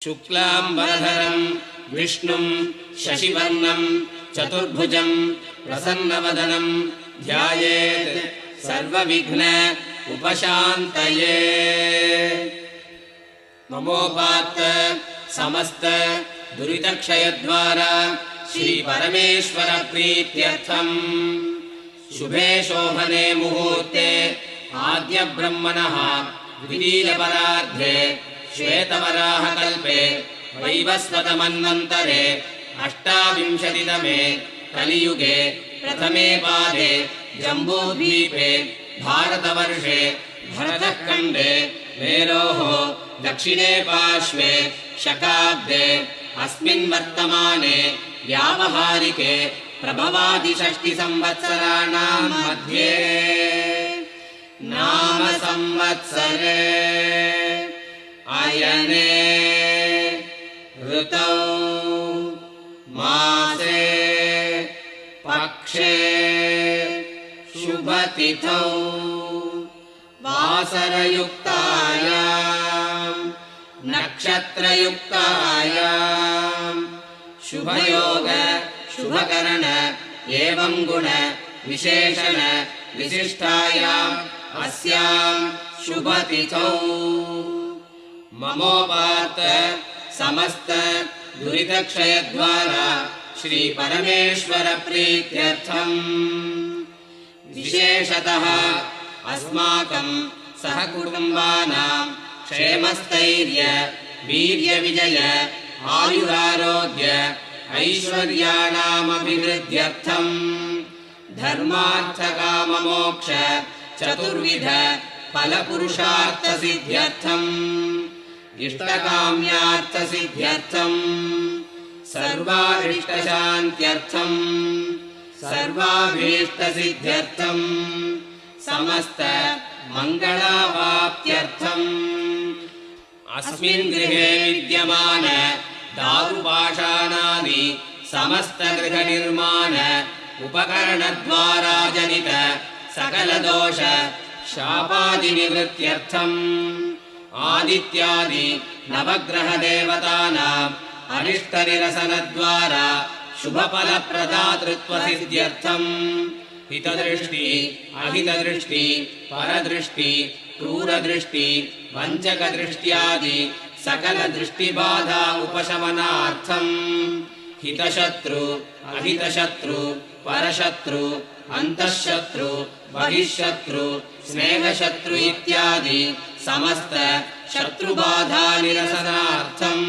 शुक्लांबरधरं विष्णुं शशिवर्णं चतुर्भुजं प्रसन्नवदनं ध्यायेत् सर्वविघ्न उपशान्तये। ममोपात्त समस्त दुरितक्षयद्वारा श्री परमेश्वर प्रीत्यर्थं शुभे शोभने मुहूर्ते आद्य ब्रह्मणः द्वितीयपरार्धे श्वेतवराहकल्पे वैवस्वतमन्वन्तरे अष्टाविंशतितमे कलियुगे प्रथमे पादे जम्बूद्वीपे भारतवर्षे भरतखण्डे मेरोः दक्षिणे पार्श्वे शकाब्दे अस्मिन् वर्तमाने व्यावहारिके प्रभवादिषष्टिसंवत्सराणां मध्ये नाम संवत्सरे अयने ऋतौ मासे पक्षे शुभतिथौ वासरयुक्तायां नक्षत्रयुक्तायां शुभयोग शुभकरण एवं गुण विशेषण विशिष्टायाम् अस्यां शुभतिथौ ममोपात्त समस्त दुरितक्षयद्वारा श्री परमेश्वर प्रीत्यर्थं विशेषतः अस्माकं सहकुटुम्बानां क्षेमस्थैर्य वीर्यविजय आयुरारोग्य ऐश्वर्याणामभिवृद्ध्यर्थं धर्मार्थकाममोक्ष चतुर्विध फलपुरुषार्थसिद्ध्यर्थम् इष्टकाम्यार्थसिद्ध्यर्थं सर्वाभीष्टशान्त्यर्थं सर्वाभीष्टसिद्ध्यर्थं समस्त मंगलावाप्त्यर्थं अस्मिन् गृहे विद्यमान दारुपाषाणादि समस्त गृहनिर्माण उपकरणद्वारा जनित सकलदोष शापादिनिवृत्त्यर्थं आदित्यादि नवग्रहदेवतानाम् अनिष्टनिरसनद्वारा शुभफलप्रदातृत्वसिद्ध्यर्थं हितदृष्टि अहितदृष्टि परदृष्टि क्रूरदृष्टि वञ्चकदृष्ट्यादि सकलदृष्टिबाधा उपशमनार्थं हितशत्रु अहितशत्रु परशत्रु अंतःशत्रु बहिःशत्रु स्नेहशत्रु इत्यादि समस्त शत्रुबाधा निरसनार्थं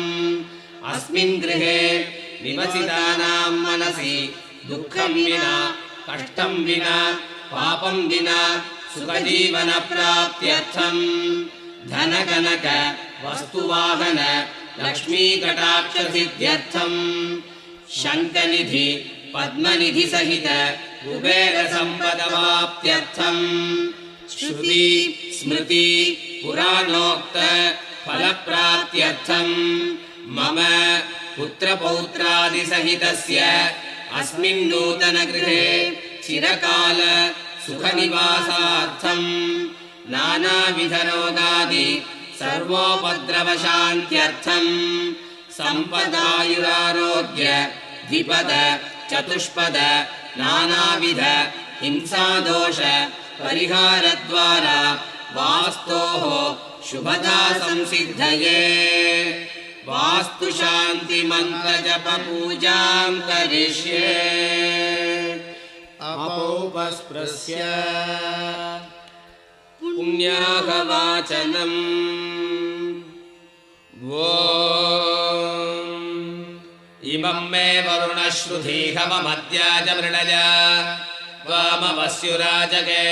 अस्मिन् गृहे निवसितानां मनसि दुःखं विना कष्टं विना पापं विना सुखजीवन प्राप्त्यर्थं धनकनक वस्तुवाहन लक्ष्मीकटाक्ष सिद्ध्यर्थं शङ्खनिधि पद्मनिधि सहित कुबेर संपदवाप्त्यर्थं श्रुति स्मृति पुराणोक्त फलप्राप्त्यर्थं मम पुत्रपौत्रादि सहितस्य अस्मिन् नूतन गृहे चिरकाल सुखनिवासार्थं नानाविधरोगादि सर्वोपद्रवशान्त्यर्थं सम्पदायुरारोग्य द्विपद चतुष्पद नानाविध हिंसादोष परिहारद्वारा वास्तोः शुभदा संसिद्धये वास्तुशान्ति मंत्रजप पूजां करिष्ये अपोपस्पृश्य पुण्याहवाचनम् इमं मे वरुणश्रुधीहवमद्याजमृणय वामवस्युराजके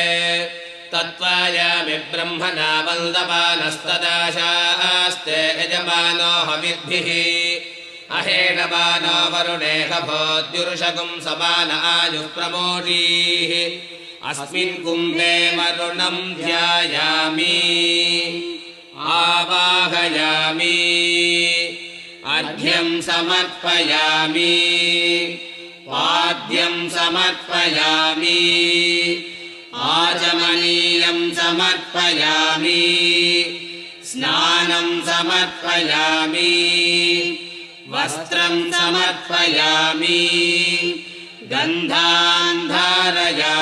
तत्त्वायामि ब्रह्मणा वन्दमानस्तदाशास्ते यजमानो हविद्भिः अहेणमानो वरुणेह भोद्युरुषगुं समान आयुः प्रमोषीः अस्मिन् कुम्भे वरुणं ध्यायामि आवाहयामि अर्घ्यं समर्पयामि पाद्यं समर्पयामि आचमनीयं समर्पयामि स्नानं अर्घ्यं समर्पयामि वस्त्रं समर्पयामि गन्धान् धारयामि